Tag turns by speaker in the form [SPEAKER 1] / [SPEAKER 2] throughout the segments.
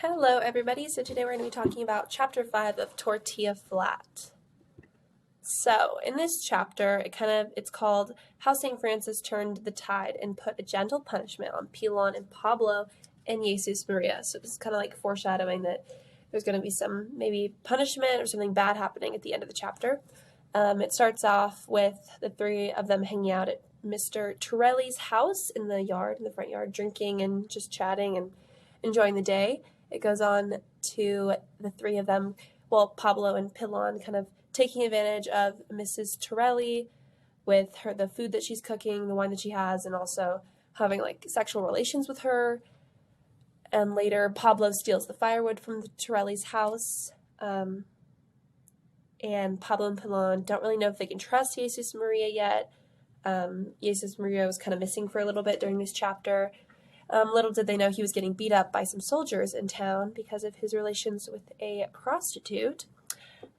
[SPEAKER 1] Hello everybody, so today we're going to be talking about chapter 5 of Tortilla Flat. So in this chapter, it's called How St. Francis Turned the Tide and Put a Gentle Punishment on Pilon and Pablo and Jesus Maria. So this is kind of like foreshadowing that there's going to be some maybe punishment or something bad happening at the end of the chapter. It starts off with the three of them hanging out at Mr. Torelli's house in the front yard, drinking and just chatting and enjoying the day. It goes on to the three of them, Pablo and Pilon, kind of taking advantage of Mrs. Torelli with the food that she's cooking, the wine that she has, and also having like sexual relations with her. And later, Pablo steals the firewood from the Torelli's house. And Pablo and Pilon don't really know if they can trust Jesus Maria yet. Jesus Maria was kind of missing for a little bit during this chapter. Little did they know he was getting beat up by some soldiers in town because of his relations with a prostitute.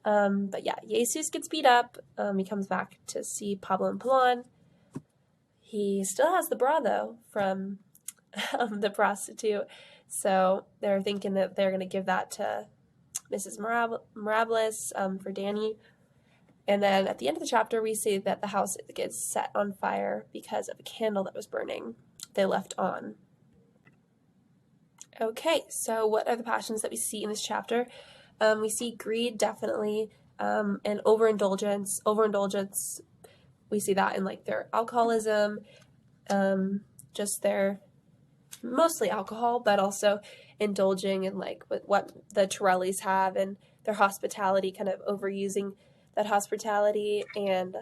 [SPEAKER 1] But yeah, Jesus gets beat up. He comes back to see Pablo and Pilon. He still has the bra, though, from the prostitute. So they're thinking that they're going to give that to Mrs. Mirables for Danny. And then at the end of the chapter, we see that the house gets set on fire because of a candle that was burning they left on. Okay, so what are the passions that we see in this chapter? We see greed, definitely, and overindulgence. Overindulgence, we see that in like their alcoholism, just their mostly alcohol, but also indulging in like what the Torellis have and their hospitality, kind of overusing that hospitality. And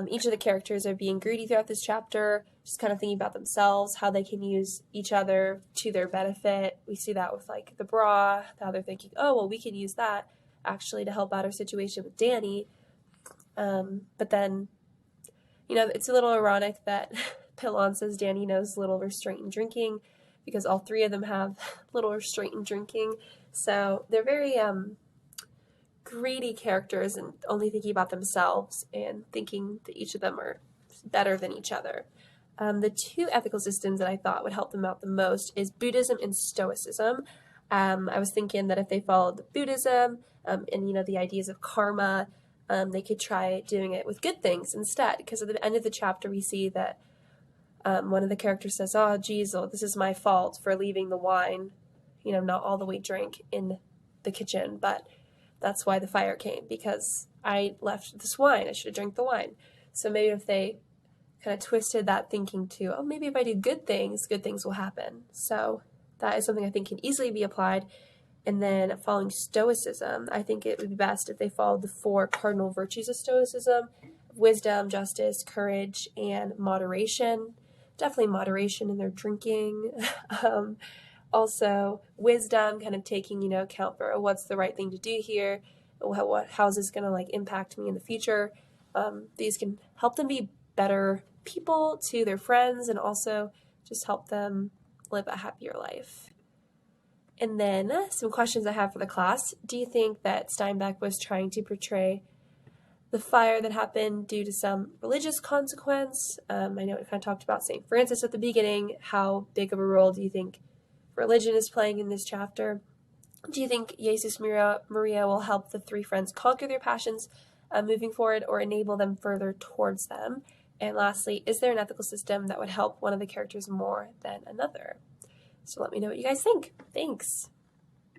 [SPEAKER 1] each of the characters are being greedy throughout this chapter, just kind of thinking about themselves, how they can use each other to their benefit. We see that with like the bra, how they're thinking, oh, well, we can use that actually to help out our situation with Danny. But then, it's a little ironic that Pilon says Danny knows little restraint in drinking because all three of them have little restraint in drinking. So they're very greedy characters and only thinking about themselves and thinking that each of them are better than each other. The two ethical systems that I thought would help them out the most is Buddhism and Stoicism. I was thinking that if they followed Buddhism and the ideas of karma, they could try doing it with good things instead. Because at the end of the chapter, we see that one of the characters says, "Oh, geez, this is my fault for leaving the wine, not all the way drank in the kitchen, but that's why the fire came, because I left this wine. I should have drank the wine." So maybe if they kind of twisted that thinking to, oh, maybe if I do good things will happen. So that is something I think can easily be applied. And then following Stoicism, I think it would be best if they followed the 4 cardinal virtues of Stoicism: wisdom, justice, courage, and moderation. Definitely moderation in their drinking. Also, wisdom, kind of taking, account for what's the right thing to do here, how's this going to impact me in the future. These can help them be better people to their friends and also just help them live a happier life. And then some questions I have for the class. Do you think that Steinbeck was trying to portray the fire that happened due to some religious consequence? I know we kind of talked about St. Francis at the beginning. How big of a role do you think religion is playing in this chapter? Do you think Jesus Maria will help the 3 friends conquer their passions moving forward or enable them further towards them? And lastly, is there an ethical system that would help one of the characters more than another? So let me know what you guys think. Thanks.